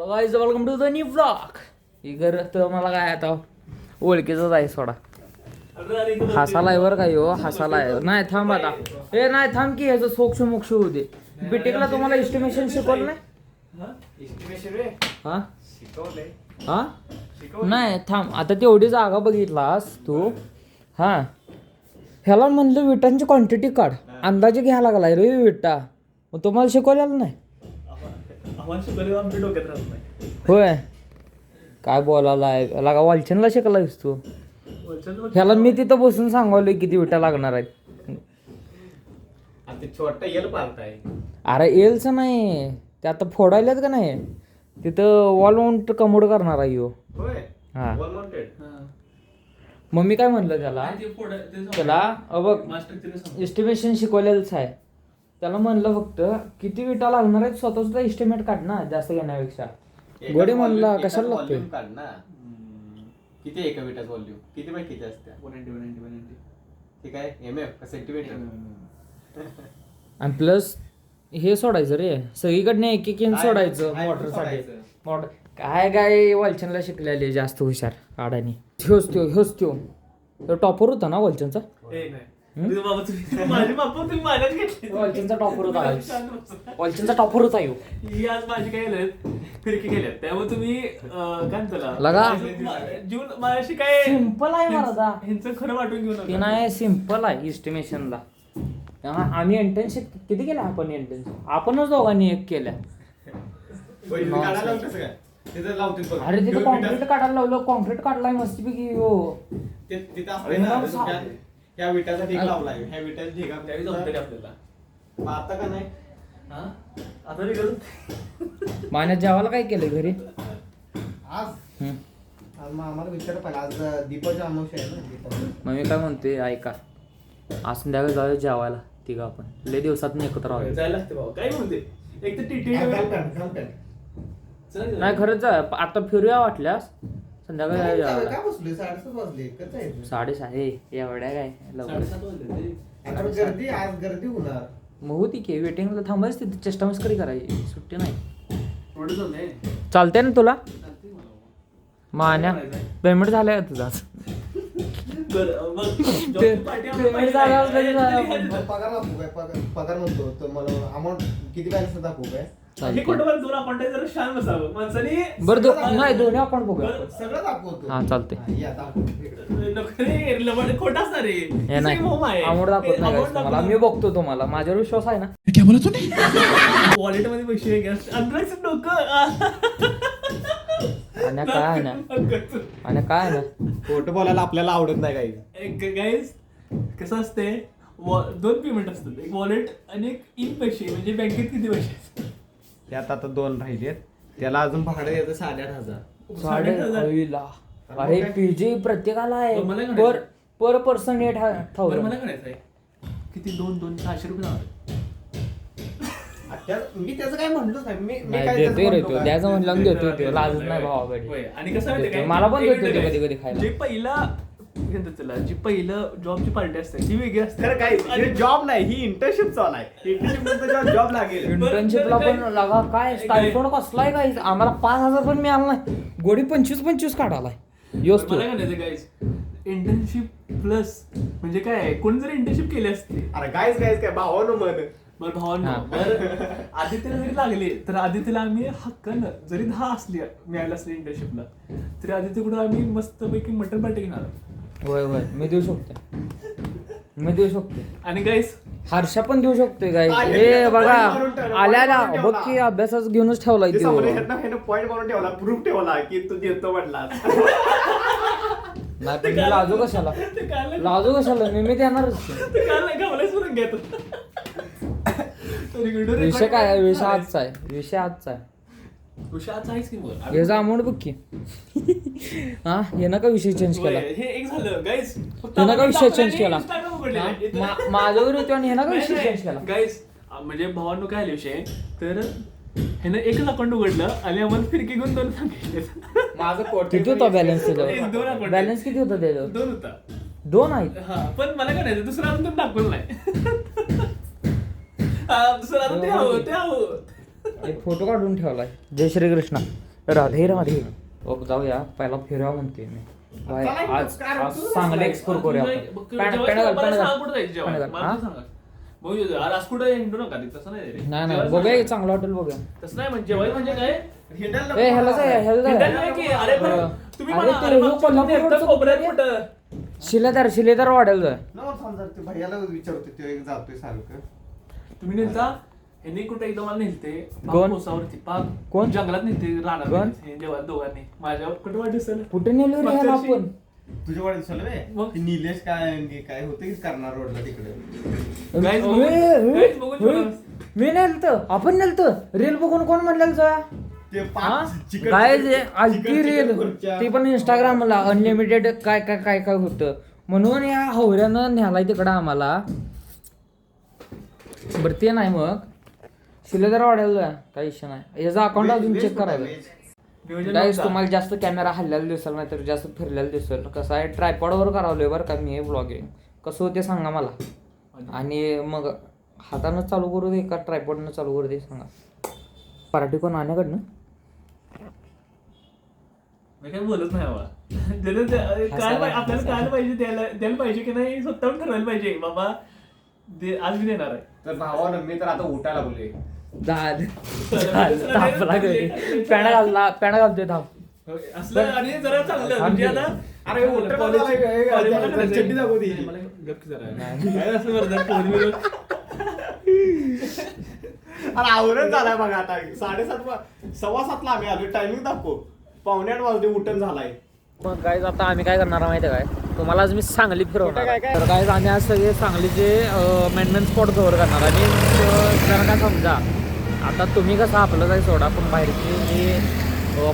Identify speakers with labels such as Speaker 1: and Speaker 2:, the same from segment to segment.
Speaker 1: Guys welcome to the new vlog. इगर तर मला काय आता ओळखीचंच आहे सोडा. हसालाय बरं का हो, हसालाय. नाही थांब आता, हे नाही थांब की ह्याचं सोक्ष मोक्ष होऊ दे. बीटेकला तुम्हाला एस्टिमेशन शिकवलं नाही? हा हा नाही थांब आता, तेवढी जागा बघितलास तू. हा ह्याला म्हणलं विटांची क्वांटिटी काढ, अंदाजे घ्यायला लागलाय रे विटा. मग तुम्हाला शिकवलेलं नाही? होय काय बोलायलाय लागा, वालचनला शिकलायस तू? ह्याला मी तिथं बसून सांगावलोय किती विटा लागणार आहेत. अरे एलचं नाही ते, आता फोडायलाच का नाही तिथं वॉल माउंट कमोड करणार आहे ह्यो. हा मग मी काय म्हणलं त्याला बघ एस्टिमेशन शिकवलेलंच आहे. त्याला म्हणलं फक्त किती विटा लागणार आहेत स्वतः सुद्धा एस्टिमेट काढ ना, जास्त घेण्यापेक्षा. गोडे म्हणला कशाला लागते
Speaker 2: किती एका विटाचं व्हॉल्यूम किती बाय किती असते? 190 ठीक आहे. MF centimetre.
Speaker 1: आणि प्लस हे सोडायचं रे सगळीकडनं एक एक इंच सोडायचं मोटरसाठी. मोटर काय वालचनला शिकलेले जास्त हुशार आडानी. ह्योच तो टॉपर होता ना वालचनचा. वालचनचा टॉपर होता, वालचनचा टॉपर होता ह्यो.
Speaker 3: आज माझी काय फिरकी केल्यात त्यामुळे तुम्ही काय
Speaker 1: लगा
Speaker 3: जीवन माझ्याशी काय
Speaker 1: सिंपल आहे मला.
Speaker 3: ह्यांचं खरं वाटून घेऊन
Speaker 1: ते नाही सिंपल आहे एस्टिमेशनला. आम्ही इंटर्नशिप किती केल्या आपण? इंटर्नशिप आपणच दोघांनी एक केल्या. अरे तिथं कॉन्क्रीट काढायला लावलं, कॉन्क्रीट काढलाय मस्तपैकी हो.
Speaker 2: ह्या विटाचा ढीग लावलाय, ह्या विटाचा ढीग
Speaker 3: आपल्याला
Speaker 2: आता का नाही
Speaker 3: आता
Speaker 1: मान्यात जेवायला काय केलंय घरी
Speaker 2: आज आम्हाला विचार पाहिजे. आज दीपाची अमावस्या आहे ना, दीपावली.
Speaker 1: मग मी काय म्हणते ऐका, आज संध्याकाळी जाऊया जेवायला तिघं आपण. लय दिवसात एकत्र आहोत.
Speaker 3: जायला लागते भाऊ. काय म्हणते एक तर टीटी
Speaker 1: नाही खरंच आहे. आता फिरूया वाटल्यास संध्याकाळी जाऊया जेवायला.
Speaker 2: काय बसले 7:30 वाजले. कसं आहे
Speaker 1: 6:30 एवढ्या काय लवकर.
Speaker 3: 7:30 वाजले.
Speaker 2: आता गर्दी, आज गर्दी होणार.
Speaker 1: मग होती की वेटिंगला थांबायच तिथे, चेष्टा मस्करी करायची, सुट्टी नाही.
Speaker 3: थोडं चाललंय.
Speaker 1: चालतंय ना तुला?
Speaker 3: चालतंय मला.
Speaker 1: मान्या पेमेंट झालाय का तुझा? पेमेंट झाला
Speaker 2: पगार दाखवू काय? पगार म्हणतो तर मला अमाऊंट किती बॅलन्स दाखवू काय?
Speaker 3: हे कुठं पण दोन आपण जरा शांत बसावं माणसाने.
Speaker 1: बरं नाही दोन्ही आपण बघूया.
Speaker 2: सगळं दाखवतो.
Speaker 1: हा चालतंय.
Speaker 2: या दाखवतो.
Speaker 3: खोटा असणार
Speaker 1: हे नाही आवड दाखवत नाही guys तुम्हाला. मी बघतो तुम्हाला, माझ्यावर विश्वास आहे ना.
Speaker 3: वॉलेट मध्ये पैसे अंदरच डोकं
Speaker 1: आणि काय आहे ना, आणि काय आहे ना,
Speaker 2: खोटं बोलायला आपल्याला आवडत नाही काही.
Speaker 3: गाईज कसं असते, दोन पेमेंट असतात, एक वॉलेट आणि एक इन पैसे. म्हणजे बँकेत किती पैसे असतात
Speaker 2: त्यात आता 2 राहिलेत. त्याला अजून भाडं येतं 8,500.
Speaker 1: 8,500. अरे पीजी प्रत्येकाला आहे
Speaker 3: मला काय
Speaker 1: पर पर्सन
Speaker 3: बरं
Speaker 1: 8,000.
Speaker 3: मला करायचं आहे किती 2,600 रुपये जाणार.
Speaker 2: मी त्याचं काय म्हणतोच नाही. मी काय
Speaker 1: देतोय रे तो, द्यायचं म्हणलं देतोय तो, लाजत नाही भावाकडे.
Speaker 3: होय. आणि कसं माहिती काय,
Speaker 1: मला पण देतोय तो कधी कधी खायला.
Speaker 3: जे पहिलं जॉबची पार्टी असते ती वेगळी असते.
Speaker 2: तर काय जॉब नाही, ही इंटर्नशिप चालू आहे. इंटर्नशिप जॉब लागेल.
Speaker 1: इंटर्नशिपला पण लागा काय स्टायफंड कसलाय काय, आम्हाला 5,000 पण मिळालं नाही. गोडी 25 काढालाय योच तो.
Speaker 3: मला काय म्हणायचं गाईज, इंटर्नशिप प्लस म्हणजे काय, कोणी जर इंटर्नशिप केली असते.
Speaker 2: अरे गाईज काय भावानं म्हण.
Speaker 3: बरं भावांनो, बरं आदित्यला जरी लागले तर आदित्यला आम्ही हक्कानं जरी 10 असली मिळायला असली इंटर्नशिपला तरी आदित्यकडून आम्ही मस्तपैकी मटन पार्टी घेणार.
Speaker 1: होय मी देऊ शकते.
Speaker 3: आणि गाईस
Speaker 1: हर्षा पण देऊ शकतोय गाईस. हे बघा आल्याला बघ की अभ्यासाच घेऊनच ठेवलाय
Speaker 2: पॉईंट मारून ठेवला, प्रूफ ठेवला की तू देतो म्हटला.
Speaker 1: नाही पण लाजू कशाला मी देणारच. विषय काय आहे? विषय आजचा आहे. याचा अमाऊंट बघ की. हा हे नका विषय चेंज केला.
Speaker 3: हे एक झालं गाईस.
Speaker 1: हे नका विषय चेंज केला. माझ्यावर होतो आणि हे नका विषय चेंज केला.
Speaker 3: गाईस म्हणजे भावांनो काय आले विषय, तर ह्यानं एकच अकाउंट उघडलं आणि आम्हाला फिरकी घेऊन 2 सांगितले.
Speaker 1: माझं किती होता बॅलन्स त्याच्यावर? बॅलन्स किती होता त्याच्यावर?
Speaker 3: 2 होता.
Speaker 1: 2 आहेत.
Speaker 3: हा पण मला काय नाही, दुसरा अजून दाखवलं नाही. दुसरा अजून ते हवं.
Speaker 1: एक फोटो काढून ठेवलाय. जय श्री कृष्ण. राधे राधे. बघ जाऊया पहिला फिरावं म्हणते मी. बाय, आज चांगले एक्सप्लोर करूया आपण. नाही नाही बघूया की चांगलं हॉटेल बघूया.
Speaker 3: तसं नाही म्हणजे जेवायचं म्हणजे काय
Speaker 1: ए ह्याला जाऊया, ह्याला जाऊया.
Speaker 3: अरे पण तुम्ही
Speaker 1: अरे
Speaker 3: मला-
Speaker 1: ते
Speaker 3: अरे
Speaker 1: हे
Speaker 3: मग
Speaker 1: कोल्हापूर
Speaker 3: तुम्ही एकटं
Speaker 1: रोडचं
Speaker 3: कोपऱ्यात
Speaker 1: कुठं
Speaker 3: कुठं?
Speaker 1: शिलेदार वाढेल जाय.
Speaker 2: ते भैयाला विचारतो ते एक जातोय सारखं.
Speaker 3: तुम्ही नेलता ह्यांनी कुठे एकदम मला नेलते
Speaker 1: कोण?
Speaker 3: कोसावरती पाक
Speaker 1: कोण?
Speaker 3: जंगलात नेलते राहणार
Speaker 1: कोण?
Speaker 3: हे जेव्हा दोघांनी माझ्यावर कुठे वाढदिवस
Speaker 1: कुठे नेलो रे ह्याला आपण?
Speaker 2: तुझ्या वाढ दिसलं बे?
Speaker 3: मग?
Speaker 2: ते निलेश काय होतं की करणार रोडला तिकडे.
Speaker 3: Guys, बघून-
Speaker 1: ए,
Speaker 3: guys, बघून
Speaker 1: ए,
Speaker 3: बघा.
Speaker 1: मी नेलत आपण नेलत रील बघून कोण म्हणलेलं जाया?
Speaker 2: ते
Speaker 1: हा? काय जे आलती रील ती पण इंस्टाग्रामला अनलिमिटेड काय काय काय काय होतं म्हणून या हवऱ्यानं न्यालाय तिकडं आम्हाला. बरं ते नाही मग शिलेदार वाढायला जाय, काही इश्यू नाही. याचा अकाउंट अजून चेक करायला.
Speaker 3: नियोजन
Speaker 1: गाईस
Speaker 3: नव्हतं.
Speaker 1: तुम्हाला जास्त कॅमेरा हल्ल्याला दिसेल नाही तर जास्त फिरलेला दिसेल. कसं आहे ट्रायपॉडवर करावलोय बरं का मी हे ब्लॉगिंग. कसं होते सांगा मला. आणि मग हातानं चालू करू दे का ट्रायपॉडनं चालू करू दे सांगा. पार्टी कोण आण्याकडनं
Speaker 3: मी काही बोलत नाही बाबा. आपल्याला काय पाहिजे द्यायला पाहिजे की नाही स्वतःहून ठरवायला पाहिजे बाबा आज मी देणार आहे.
Speaker 2: तर भावानं मी तर आता उठायला बोलले.
Speaker 1: धापला घरी पॅणा घालतोय धाप.
Speaker 3: असलं आणि जरा चांगलं म्हणजे आता
Speaker 2: अरे उठा
Speaker 3: कॉलेज- कॉलेज मला करायचंय.
Speaker 2: चड्डी दाखव ती.
Speaker 3: मला गप की जरा. काय असं करतात पोरी-बिरी?
Speaker 2: अरे आवरण झालाय बघा आता 7:30 7:15 आम्ही आलो. टायमिंग दाखव 7:45 वाजले उठण झालाय.
Speaker 1: मग गाईज आता आम्ही काय करणार माहिती आहे काय तुम्हाला आज मी सांगली फिरवणार
Speaker 2: काय काय?
Speaker 1: तर गाईज आम्ही आज सगळे सांगलीचे मेन स्पॉट कव्हर करणार. आणि जरा काय समजा आता तुम्ही कसं आपलं काही सोडा पण बाहेरचे जे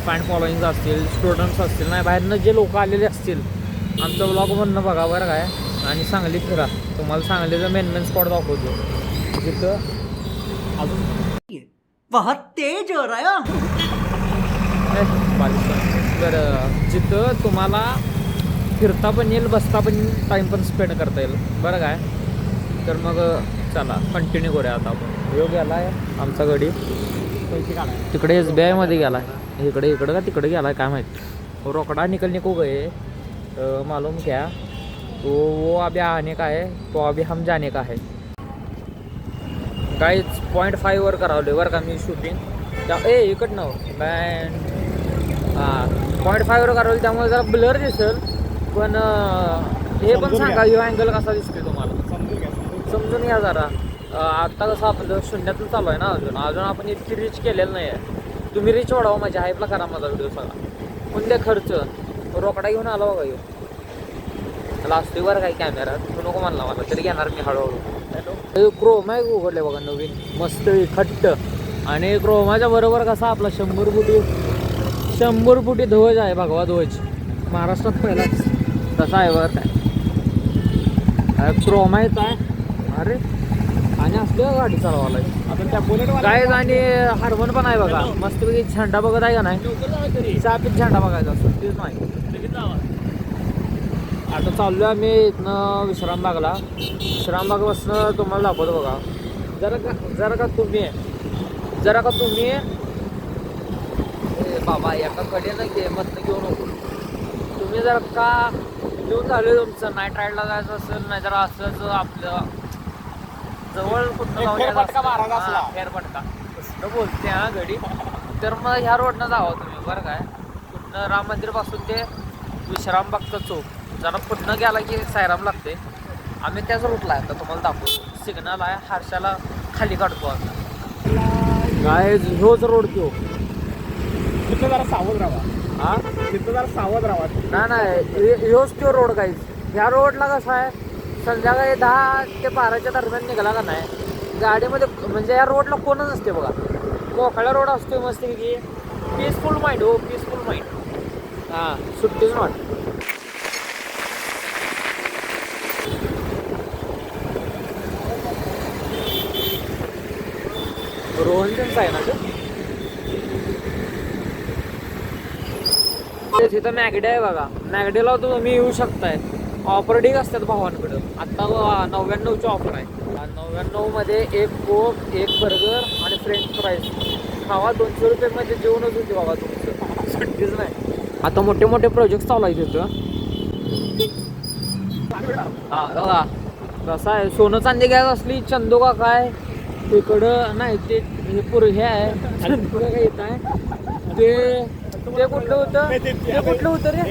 Speaker 1: फॅन फॉलोईंग असतील स्टुडंट्स असतील नाही बाहेरनं जे लोक आलेले असतील आमचं ब्लॉग म्हणणं बघा बरं काय. आणि सांगली फिरा तुम्हाला सांगलीचं मेन स्पॉट दाखवतो तिथं अजून
Speaker 4: बहुत तेज हो रहा
Speaker 1: तर जिथं तुम्हाला फिरता पण येईल बसता पण येईल टाईम पण स्पेंड करता येईल बरं काय. तर मग चला कंटिन्यू करूया आता आपण. योग गेला आहे आमचा गडी तिकडे SBI मध्ये गेला आहे. इकडे का तिकडे गेला आहे काय माहीत. रोकडा निकलने को गए मालूम क्या तो वो अभी आने का है तो अभी हम जाने का है. काहीच 0.5 वर करावले बरं का मी शूटिंग त्या इकडनं बँड. हां 0.5 वर करावलं त्यामुळे जरा ब्लर दिसेल पण हे पण सांगा यो अँगल कसा दिसतोय तुम्हाला समजून घ्या जरा. आत्ता कसं आपलं शून्यातून चालू आहे ना अजून आपण इतकी रीच केलेलं नाही आहे. तुम्ही रीच वाढवा माझ्या हाईपला करा माझा व्हिडिओ सगळा म्हणजे खर्च रोकडा घेऊन आला बघा यो. त्याला असतोय बरं काही कॅमेरा तू नको म्हणला मला तरी घेणार मी हळूहळू. क्रोमा उघडले बघा नवीन मस्त खट्ट. आणि क्रोमाच्या बरोबर कसा आपला 100 फुटी ध्वज आहे भगवा ध्वज महाराष्ट्रात पहिलाच तसा आहे बरं काय. क्रोमाच आहे अरे आणि असले गाडी चालवायला
Speaker 2: आपण त्या बुलेट
Speaker 1: काय. आणि हार्मोन पण आहे बघा मस्तपैकी झेंडा बघत आहे का नाही चापीत झेंडा बघायचा असं तेच नाही. आता चाललो आहे आम्ही इथनं विश्रामबागला. विश्रामबागपासून तुम्हाला दाखवतो बघा. जरा का तुम्ही बाबा एका कडेनं घे मधनं घेऊ नको. तुम्ही जर का घेऊन झाले तुमचं नाईट राईडला जायचं असेल नाही तर असंच आपलं जवळ कुठं
Speaker 2: फेरफटका मारायचा असला.
Speaker 1: फेरफटका तसं बोलते हा गडी. तर मग ह्या रोडनं जावं तुम्ही बरं काय. कुठनं राम मंदिरपासून ते विश्रामबागचा चौक जरा पुढनं गेला की सायराम लागते. आम्ही त्याच रूटला आहे आता तुम्हाला दाखवतो. सिग्नल आहे हारशाला खाली काढतो आम्ही काय ह्योच रोड तो.
Speaker 2: तिथं जरा सावध राहा.
Speaker 1: हा
Speaker 2: तिथं जरा सावध राहा.
Speaker 1: नाही ह्योच तो रोड काही. ह्या रोडला कसं आहे संध्याकाळी 10 ते 12च्या दरम्यान निघाला का नाही गाडीमध्ये म्हणजे या रोडला कोणच असते बघा. मोकळा रोड असतोय मस्त की पीसफुल माइंड हो पीसफुल माइंड. हां सुट्टीच वाट. रोहन त्यांचं आहे ना ते तिथं मॅगडी आहे बघा. मॅगडीला तुम्ही येऊ शकताय. ऑफर ढीक असतात भावांकडं. आत्ता 99ची ऑफर आहे. 99 मध्ये 1 कोक 1 बर्गर आणि फ्रेंच फ्राईज खावा 200 रुपये मध्ये जेवणच होते बाबा तुमचं, सुट्टीच नाही. आता मोठे मोठे प्रोजेक्ट चालू आहेत तिथं. हा बघा कसं आहे, सोनं चांदी घ्यायचं असली चंदू का काय तिकडं नाही ते हे हे आहे चंदू का येत आहे ते कुठलं होतं, ते कुठलं होतं रे,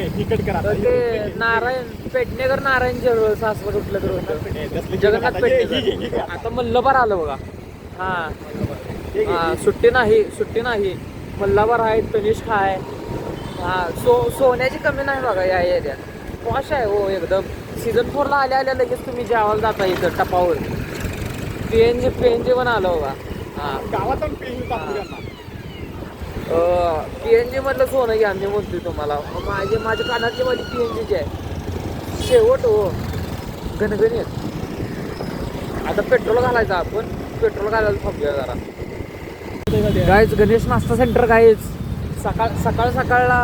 Speaker 1: ते नारायण पेडणेकर नारायण जवळ सासवड कुठलं तर होतं, जगन्नाथ पेडणेकर. आता मल्हार आलं बघा. हा सुट्टी नाही मल्हार आहे, तनिष्क आहे. हा सोन्याची कमी नाही बघा या एरियात, पॉश आहे हो एकदम. सीझन 4 ला आल्या लगेच तुम्ही जेवायला जाता इथं टपावर. पीएनजी पण आलं बघा. हा
Speaker 2: गावात
Speaker 1: पीएनजी मधलं सोनं घ्या मी म्हणतोय तुम्हाला. माझ्या कानातली माझी पीएनजीची आहे शेवट हो, गणगणित. आता पेट्रोल घालायचं आपण, पेट्रोल घालायला थांबूया जरा. गाईज गणेश नाश्ता सेंटर गाईज सकाळला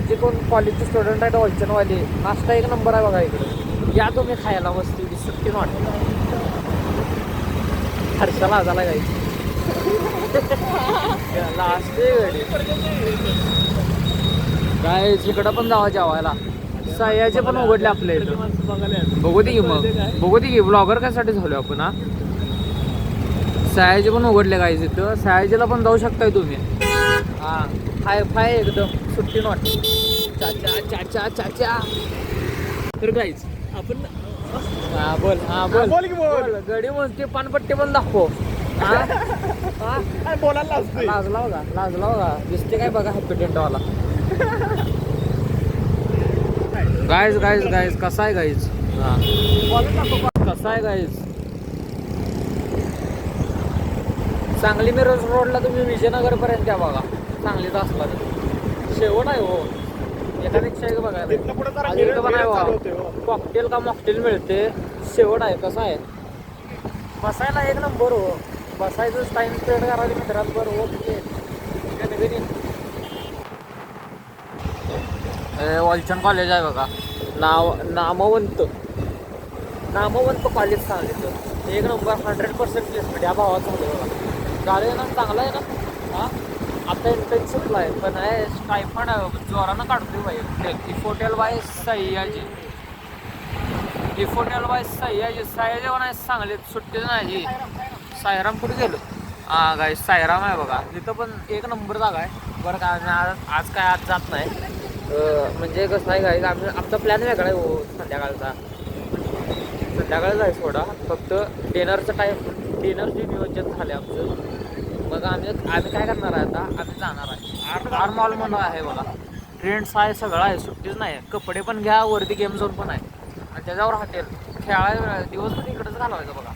Speaker 1: जे कोण कॉलेजचे स्टुडंट आहेत ऑलचनवाले, नाश्ता एक नंबर आहे बघा इकडे. या तुम्ही खायला मस्ती सुट्टी वाटत. हर्षाला झाला गाईज लास्ट गाईज इकडं पण जावा जेवायला. सह्याचे पण उघडले आपल्या इथं, बघू दे की ब्लॉगर कशासाठी झालो आपण. हा सयाजी पण उघडले गाईज इथं, सयाजीला पण जाऊ शकताय तुम्ही. हा फाय एकदम सुट्टी नॉट. चाचा चाचा
Speaker 3: तर गाईज आपण
Speaker 1: बोल गडी म्हणते पानपट्टी पण दाखव.
Speaker 2: बोलायला
Speaker 1: लाजला बघा दिसते काय बघा हॅपी टेंटवाला. गाईज कसा आहे गाईज, कसा आहे गाईज. सांगली मिरज रोडला तुम्ही विजयनगर पर्यंत या बघा, सांगलीचा असला तर शेवट आहे हो. एकापेक्षा एक बघायला कॉकटेल का मॉकटेल मिळते, शेवट आहे. कसं आहे बसायला एक नंबर हो, बसायचं टाइम स्पेंड करायला मित्रांवर ओके. वॉलचन कॉलेज आहे बघा, नामवंत कॉलेज सांगितलं एक नंबर 100% प्लेसमेंट या भावाचं होतं बघा. झालं ना, चांगलं आहे ना. हा आता इंटर्नशिपला आहे पण आहे स्टायफंड जोरानं काढतोय बाई. इफोटेल बाय सह्याजी पण आहे सांगलीत, सुट्टीच नाही. सायराम कुठे गेलो. हा गाई सायराम आहे बघा, तिथं पण एक नंबर जागा आहे बरं का. आम्ही आज जात नाही, म्हणजे कसं आहे गाई आमचा प्लॅन वेगळा आहे हो. संध्याकाळचा आहे थोडा, फक्त डिनरचे नियोजन झाले आमचं. मग आम्ही काय करणार आहे आता, आम्ही जाणार आहे आर मॉल म्हणून आहे बघा. ट्रेंड्स आहे, सगळं आहे, सुट्टीच नाही. कपडे पण घ्या, वरती गेम झोन पण आहे आणि त्याच्यावर हॉटेल. खेळायला दिवसभर इकडेच घालवायचं बघा.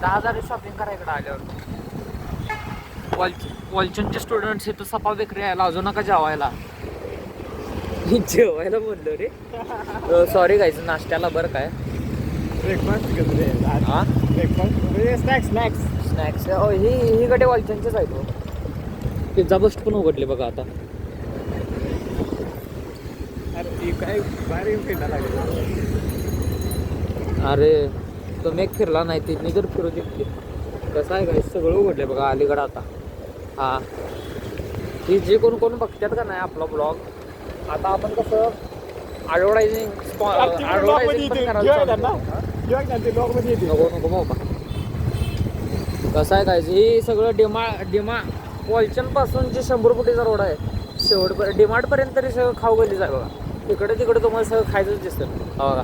Speaker 1: 10,000 शॉपिंग करा इकडं आल्यावर. वॉलचनचे स्टुडंट्स इथं सपा बेकरी यायला अजून नका जेवायला. जेवायला बोललो रे, सॉरी गाईज. नाश्त्याला बरं काय स्नॅक्स ही कडे वॉलचनचेच आहेत हो. पिझ्झा बस्ट पण उघडले बघा आता. अरे तुम्ही एक फिरला नाही, तिथनी जर फिरू शकते. कसं आहे काय सगळं उघडले बघा अलीकडं आता. हा ही जे कोण बघतात का नाही आपला ब्लॉग, आता आपण कसं ॲडव्हर्टायझिंग पण करायला नको बाबा. कसं आहे काय हे सगळं डिमा वॉलचन पासून जे 100 फुटीचा रोड आहे शेवटपर्यंत डिमार्टपर्यंत तरी सगळं खाऊ गल्लीच आहे बघा. तिकडे तुम्हाला सगळं खायचंच दिसतं बघा.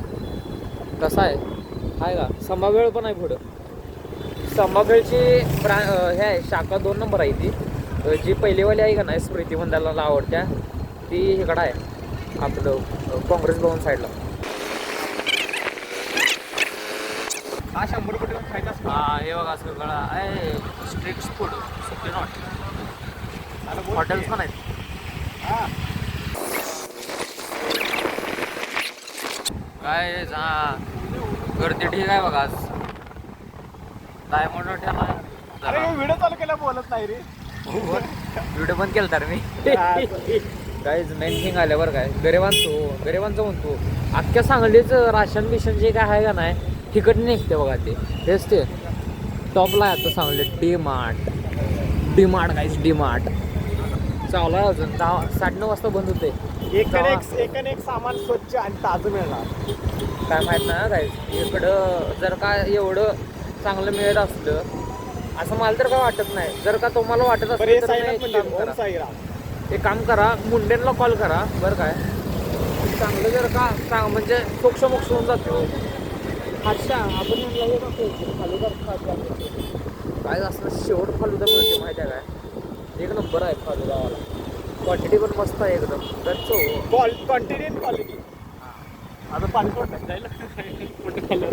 Speaker 1: कसं आहे का संभावेळ पण आहे पुढं. संभावेळची हे आहे शाखा 2 नंबर आहे ती. जी पहिलीवाली आहे का नाही स्मृती मंदाला आवडत्या ती इकडं आहे आपलं काँग्रेस भवन साईडला.
Speaker 2: हा 100 फुटी खायचा.
Speaker 1: हा हे बघा सगळं आहे स्ट्रीट फूड, सुट्टी नॉट. हॉटेल्स पण आहेत. काय गर्दी ठीक आहे बघा आज. डायमंड हॉटेल आहे.
Speaker 2: व्हिडिओ चालू केला बोलत नाही रे.
Speaker 1: व्हिडिओ पण केला तर मी. काहीच मेन थिंग आल्या बरं काय गरिबांचं म्हणतो अख्ख्या सांगलीच राशन बिशन जे काय आहे का नाही तिकडे निघते बघा. ते हेच ते टॉपला आहे आता सांगली. डी मार्ट डीमार्ट गाईस डीमार्ट चालू आहे अजून 9:30 वाजता बंद होते.
Speaker 2: एक सामान स्वच्छ आणि ताजं मिळणार.
Speaker 1: काय माहित नाही गाईस इकडं जर का एवढं चांगलं मिळत असलं असं मला तर काय वाटत नाही. जर का तुम्हाला वाटत
Speaker 2: बरं, हे
Speaker 1: असेल तर
Speaker 2: साईनाथ
Speaker 1: तुम्ही
Speaker 2: मंदिर,
Speaker 1: एक काम
Speaker 2: ओम
Speaker 1: करा.
Speaker 2: साईराम.
Speaker 1: एक काम करा मुंडेंना कॉल करा बरं काय चांगलं जर का म्हणजे सोक्ष मोक्ष होऊन जातो. अच्छा आपण म्हणलं काय असं शेवट फालुदा मिळते माहिती आहे काय. एक नंबर आहे फालुदावाला. क्वांटिटी पण मस्त आहे एकदम. गच्चो
Speaker 2: क्वांटिटी आणि क्वालिटी. आता पाणी सोडतात जायला कुठे खाल्लं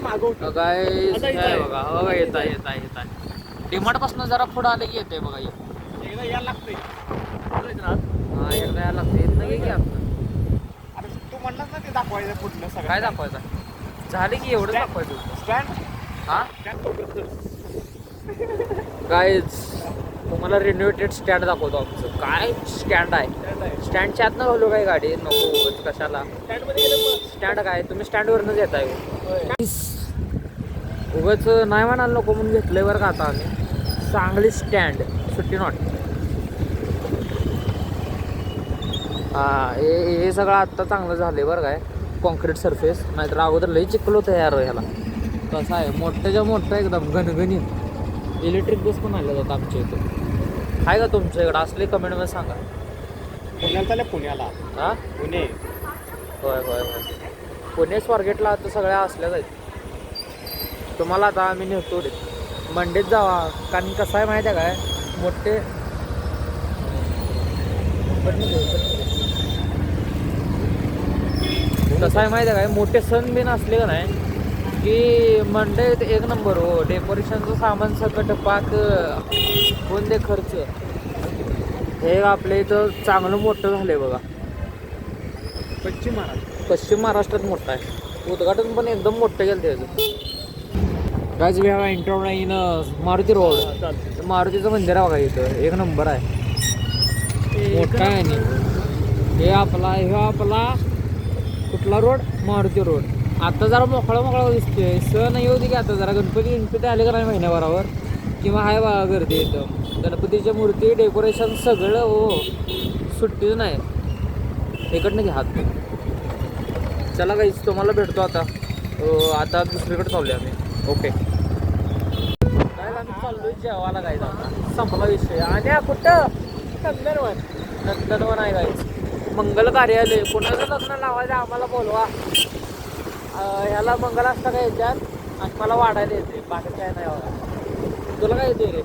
Speaker 2: मागवतो
Speaker 1: काय
Speaker 2: आता इथं आहे.
Speaker 1: बघा हो येत आहे डिमार्ट पासून जरा पुढे आले की येते बघा
Speaker 2: एकदा यायला लागतंय.
Speaker 1: हा एकदा यायला लागते येत नाही की आपण
Speaker 2: आता तू म्हणलास ना ते दाखवायचं कुठलं सगळं
Speaker 1: काय दाखवायचं झाले की एवढं दाखवायचं होतं.
Speaker 2: स्टँड
Speaker 1: हा
Speaker 2: स्टँड
Speaker 1: गाईज तुम्हाला रिनोव्हेटेड स्टँड दाखवतो आमचं. काय स्टँड आहे स्टँडच्या आत न घालू काय गाडी नको उगाच कशाला.
Speaker 2: स्टँडमध्ये गेलं
Speaker 1: स्टँड काय तुम्ही स्टँडवरनंच येताय उगाच नाही म्हणाल नको म्हणून घेतलंय बरं का आता आम्ही. चांगली स्टँड सुट्टी नॉट. हा हे सगळं आत्ता चांगलं झालंय बरं काय कॉन्क्रीट सरफेस. नाहीतर अगोदर लई चिखल होतं यार ह्याला. कसं आहे मोठ्याच्या मोठं एकदम घनघणीत. इलेक्ट्रिक बस पण आल्या जातात आमच्या इथं. आहे का तुमच्या इकडं असले कमेंटमध्ये सांगा.
Speaker 2: पुण्याला चालल्या पुण्याला.
Speaker 1: हां
Speaker 2: पुणे
Speaker 1: होय होय होय पुणे स्वारगेटला आता सगळ्या असल्याच आहेत. तुम्हाला आता आम्ही नेतो मंडेत जावा कारण कसं आहे माहिती आहे काय मोठे कसं आहे माहिती आहे काय मोठे सण बिन असले का नाही की मंडे एक नंबर हो. डेकोरेशनचं सामान सकट पाक होऊन दे खर्च. हे आपल्या इथं चांगलं मोठं झालं आहे बघा. पश्चिम महाराष्ट्रात मोठं आहे. उद्घाटन पण एकदम मोठं केलं त्याचं. Guys we have entered in Maruti road. मारुतीचं मंदिर आहे बघा इथं एक नंबर आहे मोठा आहे. आणि हे आपला कुठला रोड मारुती रोड. आता जरा मोकळा दिसतोय. सण येऊ दे की आता जरा गणपती आले का नाही महिन्याभरावर किंवा आहे बघा गर्दी एकदम. गणपतीच्या मूर्ती डेकोरेशन सगळं हो सुट्टीच नाही. इकडनं घ्या हात. चला गाईस तुम्हाला भेटतो आता दुसरीकडे चाललोय आम्ही. ओके काय आम्ही चाललोय जेवायला गाईज. आता संपला विषय. आणि कुठं नंदनवन आहे गाईज. मंगल कार्यालय. कोणाचं लग्न लावायचं आम्हाला बोलवा. ह्याला मंगलाष्टका काय येतात आणि मला वाढायला येते. बाकी काय नाही बघा. तुला काय येते रे.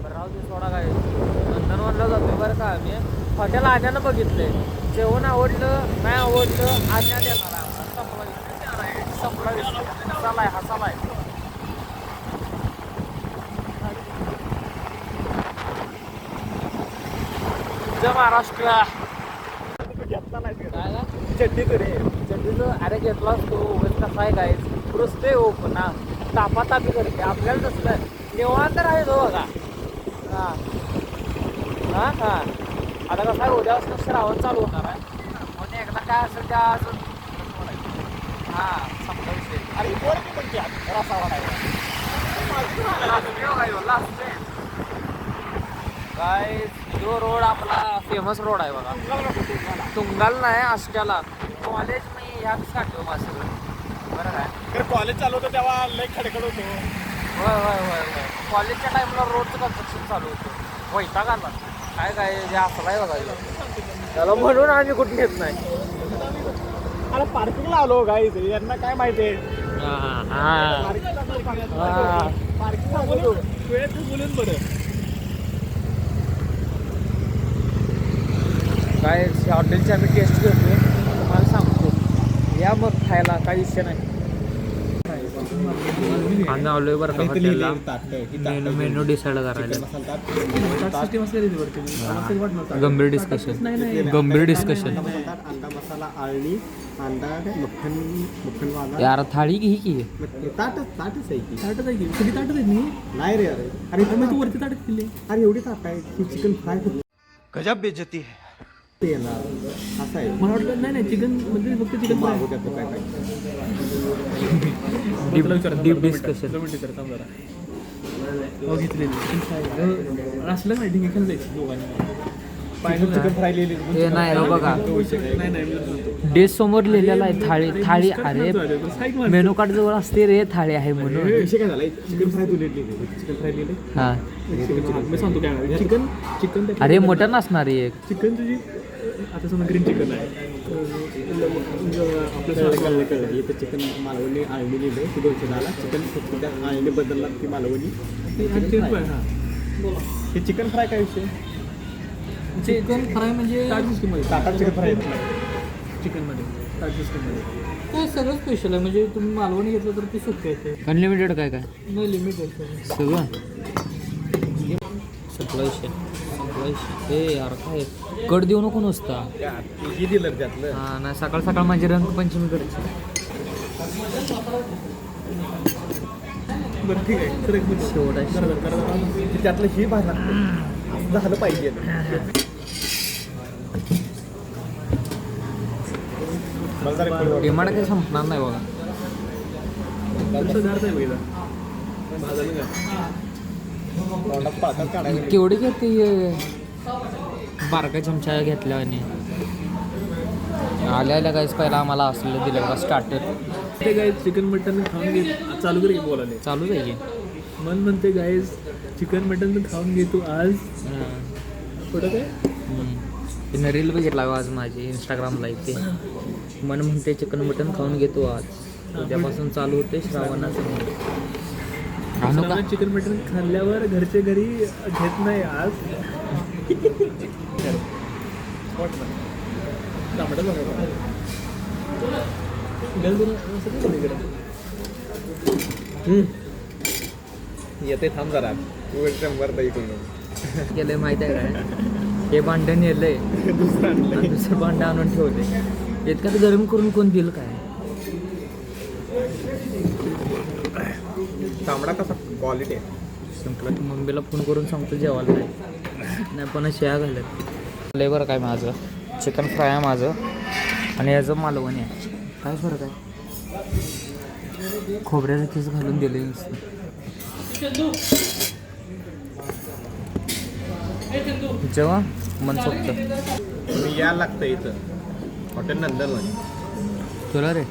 Speaker 1: राहू दे सोडा काय नंदनवनला जातोय बरं का आम्ही. हॉटेल आण्यानं बघितलंय. जेवण आवडलं नाही आवडलं आण्या देणार संपला विषय. हसालाय जय महाराष्ट्र.
Speaker 2: घेतला नाही
Speaker 1: काय का
Speaker 2: चड्डीचं रे.
Speaker 1: चड्डीचं अरे घेतलाच तो उगाच कसा आहे काय रुसते हो पुन्हा तापातापी करते. आपल्याला तसलं निवांत तर आहे तो बघा. हां हां हां आता कसं आहे उद्यापासून श्रावण चालू होणार आहे. म्हणजे एकदा काय असेल त्या अजून हां समजा विषय.
Speaker 2: अरे कोण म्हणते रसा वाढायला
Speaker 1: काय जो रोड आपला फेमस रोड आहे बघा. तुंगाल नाही आष्ट्याला कॉलेज मी ह्याच काढतो माझं सगळं बरं काय.
Speaker 2: तर कॉलेज चालू होतं तेव्हा लय खडखड होतो.
Speaker 1: होय कॉलेजच्या टाईमला रोडचं कन्स्ट्रक्शन चालू होतं. वैताग आला काय जे असं आहे बघा त्याला म्हणून आम्ही कुठे घेत नाही.
Speaker 2: अरे पार्किंगला आलो गाईज. यांना काय माहिती आहे बोलून बरं
Speaker 1: काय हॉटेलची आम्ही टेस्ट घेतो तुम्हाला सांगतो. या मग खायला काही विषय नाही. आम्ही आलोय बरं का हॉटेलला मेनू डिसाईड करायला. गंभीर डिस्कशन
Speaker 2: अंडा मसाला आळणी अंडा मक्खन
Speaker 1: यार थाळी घे की.
Speaker 2: ताटच आहे की. ताटच आहे नाही रे. अरे तू वरती ताटच केली. अरे एवढी ताट आहे. चिकन फ्राय
Speaker 4: गजब बेइज्जती है.
Speaker 2: ते येणार असं आहे.
Speaker 3: मला वाटलं नाही चिकन म्हणजे फक्त चिकन
Speaker 2: मागू त्याचं काय काय.
Speaker 1: Deep discussion.
Speaker 3: असलं नाही ठीक आहे दोघांनी
Speaker 2: चिकन फ्राय लिहिली.
Speaker 1: हे नाही रे बघा
Speaker 3: नाही
Speaker 1: डिश समोर लिहिलेला आहे थाळी अरे मेनू कार्ड जवळ असते रे थाळी आहे म्हणून.
Speaker 2: विषय काय झाला चिकन फ्राय तू लिहिली.
Speaker 3: चिकन फ्राय लिहिले
Speaker 1: हा
Speaker 3: मी सांगतो काय चिकन चिकन
Speaker 1: अरे मटन असणार आहे एक.
Speaker 3: चिकन तुझी आता समजा ग्रीन चिकन आहे
Speaker 2: आपलं कळलं इथं चिकन मालवणी आळणी लिहिलं ती 210ला. चिकन फक्त त्या आळणी बदलला ती मालवणी. हे चिकन फ्राय काय विषय.
Speaker 3: चिकन फ्राय म्हणजे
Speaker 2: टाटा चिकन फ्राय
Speaker 3: चिकनमध्ये ताट सिस्टममध्ये
Speaker 1: काय सगळं स्पेशल आहे म्हणजे तुम्ही मालवणी घेतलं तर ते सुट्टे येते. अनलिमिटेड काय काय
Speaker 3: नाही लिमिट
Speaker 1: सगळं सप्लाय हे यार काय कट देऊ नको नुसता.
Speaker 2: हे दिलं त्यातलं.
Speaker 1: हा नाही सकाळ सकाळ माझी रंगपंचमी करायची.
Speaker 3: बरं ठीक आहे तर एक मिनिट
Speaker 1: शेवट आहे.
Speaker 2: त्यातलं हे भाग असं झालं पाहिजे.
Speaker 1: डिमांड काही संपणार नाही बघा.
Speaker 3: गार नाही बघितला भाजायला का
Speaker 2: तोंडात पाळतात काढायला.
Speaker 1: केवढी घेते हे बारका चमचा घेतल्या आणि आल्या काहीच पहिला आम्हाला असलं दिलं बघा स्टार्टर.
Speaker 3: ते काय चिकन मटन खाऊन घे चालू कर बोलायला
Speaker 1: चालूच आहे की.
Speaker 3: मन म्हणते गाईज चिकन मटन खाऊन घे तू आज थोडं काय
Speaker 1: तिनं रील बघितला आज माझी इंस्टाग्रामला इथे. मन म्हणते चिकन मटन खाऊन घेतो आज. उद्यापासून चालू होते श्रावणाचं महिना. आणू का
Speaker 3: चिकन मटन खाल्ल्यावर घरचे घरी घेत नाही आज
Speaker 2: येते थांब जरा. तू 100 दही करून
Speaker 1: गेलंय माहिती आहे काय. हे भांडण नेलंय दुसरं भांडं आणून ठेवले. इतक्यात गरम करून कोण दिल काय.
Speaker 2: तांबडा कसा क्वालिटी आहे.
Speaker 1: संपलं. मम्मीला फोन करून सांगतो जेवायला नाही पण शेया घालत. लय बरं काय माझं चिकन फ्राय आहे माझं आणि याचं मालवणी आहे. काय फरक आहे. खोबऱ्याचा केस घालून दिले जेव्हा मनसोक्त.
Speaker 2: तुम्ही यायला लागतं इथं हॉटेल नंदनवन.
Speaker 1: तुला रे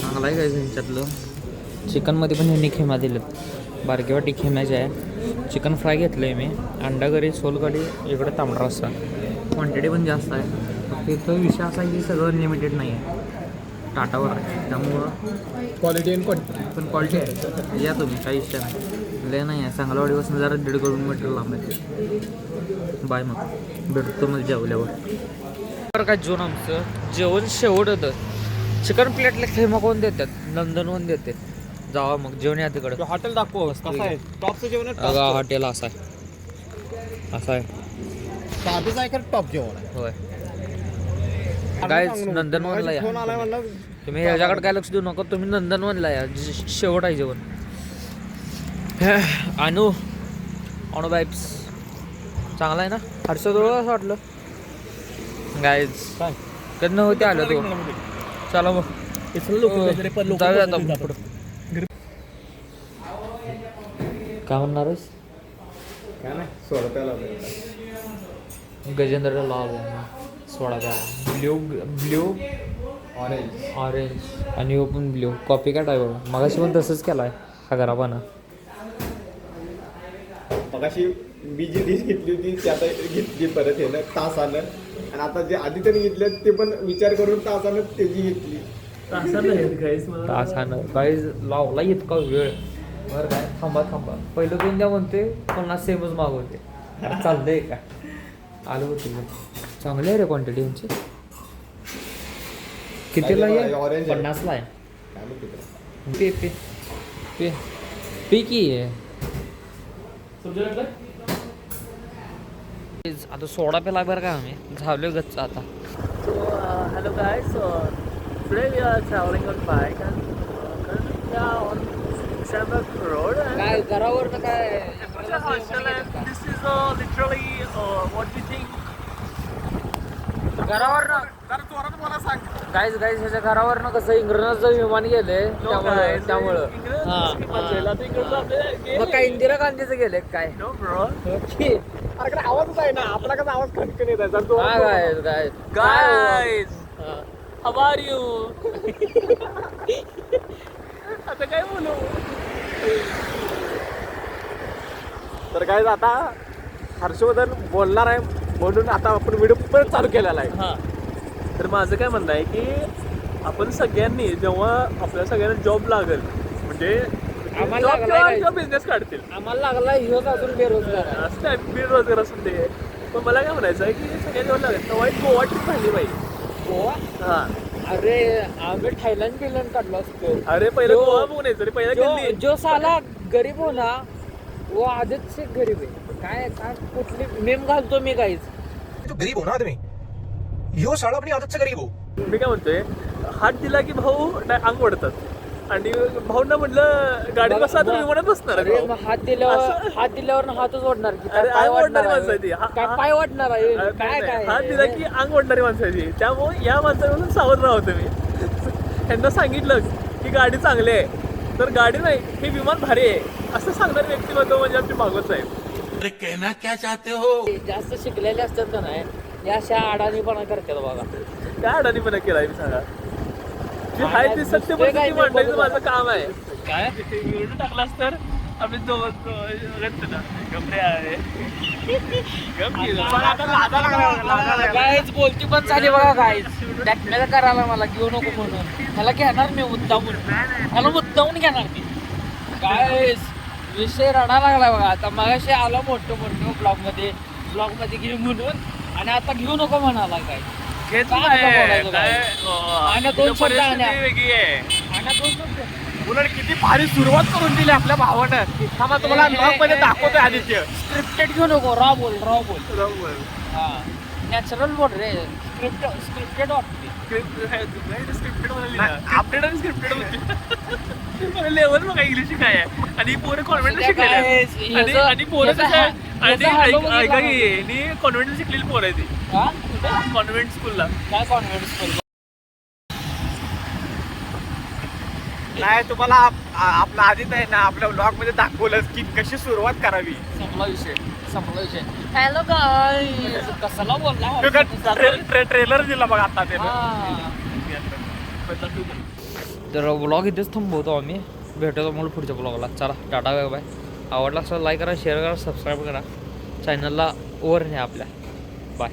Speaker 1: चांगला आहे काय त्यांच्यातलं. चिकनमध्ये पण ह्यांनी खेमा दिलेत. बारकी वाटी खेम्याचे आहे. चिकन फ्राय घेतलं आहे मी. अंडा करी सोलकढी इकडे तांबडा रस्सा. क्वांटिटी पण जास्त आहे. फक्त इथं विषय असा आहे की सगळं अनलिमिटेड नाही आहे. टाटावर आहे त्यामुळं
Speaker 2: क्वालिटी अँड क्वांटिटी.
Speaker 1: पण क्वालिटी आहे. या तुम्ही काही इच्छा नाही लय नाही आहे. सांगलवाडीपासून जरा 1.5 किलोमीटर लांब आहे. बाय मग भेटतो मग जेवल्यावर. बरं काय जेवण आमचं जेवण शेवट होतं. चिकन प्लेटला खेमा कोण देतात. नंदनवन देते. जावा मग जेवण या तिकडं.
Speaker 2: हॉटेल दाखव कसं आहे. टॉपचं जेवण आहे.
Speaker 1: बघा हॉटेल असं आहे
Speaker 2: साधंच आहे का टॉप जेवण आहे.
Speaker 1: होय गाईज नंदनवनला या.
Speaker 2: फोन आलाय म्हणलं
Speaker 1: तुम्ही ह्याच्याकडे काय लक्ष देऊ नका. तुम्ही नंदनवनला या. शेवट आहे जेवण. आणू बाईप्स चांगला आहे ना. हर्षद असं वाटलं गाईज
Speaker 2: काय
Speaker 1: कधी होते आलं तो. चला मग जाऊया आता पुढं. काय म्हणणार आहेस.
Speaker 2: काय नाही 16 रुपये लावले.
Speaker 1: गजेंद्रला लाव सोडा काय ब्ल्यू ऑरेंज आणि हो पण ब्ल्यू कॉपी काय आहे बघा. मगाशी पण तसंच केला आहे हा घरापाना.
Speaker 2: मगाशी मी जी डिश घेतली होती ती आता घेतली परत येणं तासानं. आणि आता जे आधी त्यांनी घेतले ते पण विचार करून तासानं त्याची घेतली.
Speaker 1: तासानं काही लावला इतका वेळ. बरं काय थांबा पहिलं दोन द्या म्हणते पन्नास सेमच मागवते. चालतंय का आलं होतं. चांगली आहे रे क्वांटिटी यांची. कितीला आहे.
Speaker 2: ऑरेंज
Speaker 1: 50ला आहे.
Speaker 2: काय म्हणते
Speaker 1: पे पे पे पे की आहे. आता सोडा पेला बरं का आम्ही झालो गच्च आता.
Speaker 3: Hello guys, today we are traveling on bike and currently on Shamrock Road.
Speaker 1: काय घरावर काय
Speaker 3: आमचं हॉस्टेल आहे. This is literally what we think.
Speaker 1: घरावरनं
Speaker 2: जरा जोरात मला सांग.
Speaker 1: गाईज ह्याच्या घरावरनं कसं इंग्रजाचं विमान गेले त्यामुळं मग काय इंदिरा गांधीचं गेले काय
Speaker 3: नो ब्रो.
Speaker 2: अरे आवाजच आहे ना आपला कसा आवाज खणखण येत आहे जरा जोरात
Speaker 1: काय
Speaker 2: बोल.
Speaker 1: काय
Speaker 3: गाईज हाऊ आर यू. आता काय बोलू.
Speaker 2: तर काय आता हर्षवर्धन बोलणार आहे म्हणून आता आपण व्हिडिओ परत चालू केलेला आहे.
Speaker 3: हा, तर माझं काय म्हणणं आहे की आपण सगळ्यांनी जेव्हा आपल्या सगळ्यांना जॉब लागेल म्हणजे
Speaker 1: आम्हाला लागलाय काय?
Speaker 3: किंवा बिझनेस काढतील
Speaker 1: आम्हाला लागला ह्योच अजून बेरोजगार आहे.
Speaker 3: असं काय बेरोजगार असून ते. पण मला काय म्हणायचं आहे की सगळ्या जेव्हा लागेल तेव्हा एक गोवा ट्रिप झाली पाहिजे.
Speaker 1: गोवा?
Speaker 3: हा,
Speaker 1: अरे आम्ही थायलंड काढलो असतो.
Speaker 3: अरे पहिलं
Speaker 1: जो-
Speaker 3: गोवा बघून यायचं रे. पहिला दिल्ली.
Speaker 1: जो साला गरीब हो ना वो आदत से गरीब आहे. काय काय कुठली मेम घालतो मी काहीच.
Speaker 5: तो गरीब हो ना आदमी यो साला अपनी आदत से गरीब हो.
Speaker 3: मी काय म्हणतोय हात दिला की भाऊ अंग ओढतात आणि भाऊंना म्हटलं गाडीत बसा तर विमानात बसणार आहे
Speaker 1: अरे
Speaker 3: भाऊ.
Speaker 1: मग हात दिल्यावर हातच ओढणार की काय
Speaker 3: अरे,
Speaker 1: पाय
Speaker 3: अंग
Speaker 1: वाढणार
Speaker 3: ओढणारी माणसं आहे ती.
Speaker 1: आहे? काय पाय वाढणार आहे काय काय
Speaker 3: हात दिला की अंग ओढणारी माणसाची. त्यामुळे या माणसाकडून सावध राहा तुम्ही. त्यांना सांगितलं की गाडी चांगली आहे तर गाडी नाही हे विमान भारी आहे असं सांगणारे व्यक्तिमत्व म्हणजे आमची भागवत साहेब.
Speaker 1: जास्त शिकलेले असतात का नाही या अशा अडाणीपणा करतात बघा.
Speaker 3: काय अडाणीपणा केलाय मी सांगा. जे आहे ते सत्य
Speaker 1: दुसरे काय
Speaker 3: परिस्थिती
Speaker 1: ते
Speaker 3: मांडायचं
Speaker 1: बघू
Speaker 3: माझं काम आहे. काय व्हिडिओ टाकलास तर आम्ही
Speaker 1: काहीच बोलती पण झाली बघा काहीच ब्लॅकमेल करायला मला घेऊ नको म्हणून मला घेणार मी मुद्दामून मला मुद्दामून घेणार ती काय विषय रडा लागला बघा. आता मगाशी आला मोठं ब्लॉग मध्ये घेऊ म्हणून आणि आता घेऊ नको म्हणाला काय आणि दोन शब्द आणा.
Speaker 3: वेगळी आहे.
Speaker 1: आणि दोन शब्द
Speaker 2: उलट किती भारी सुरुवात करून दिली आपल्या भावानं. थांबा तुम्हाला ब्लॉग मध्ये दाखवतोय आदित्य.
Speaker 1: स्क्रिप्टेड घेऊ नको रॉ बोल हा नॅचरल बोल रे स्क्रिप्टेड वाटते.
Speaker 3: लेवल बघा इंग्लिश काय आहे आणि पोरं कॉन्व्हेंट शिकलेली आणि पोरं कसं आहे आणि कॉन्व्हेंट शिकलेली पोरं आहे ती
Speaker 1: हा
Speaker 3: कॉन्व्हेंट स्कूलला.
Speaker 1: काय कॉन्फिडन्स
Speaker 2: नाही तुम्हाला आपला आदित्य आहे ना आपल्या ब्लॉग मध्ये दाखवलं की कशी सुरुवात करावी.
Speaker 1: संपला विषय हॅलो गाईस कसाला बोलला
Speaker 2: ट्रेलर दिला बघा आता त्यानं.
Speaker 1: हा. तर ब्लॉग इथेच थांबवतो आम्ही. भेटतो मला पुढच्या ब्लॉगला. चला टाटा बाय बाय. आवडला असेल लाईक करा शेअर करा सबस्क्राईब करा चॅनलला वर न्या आपल्या. बाय.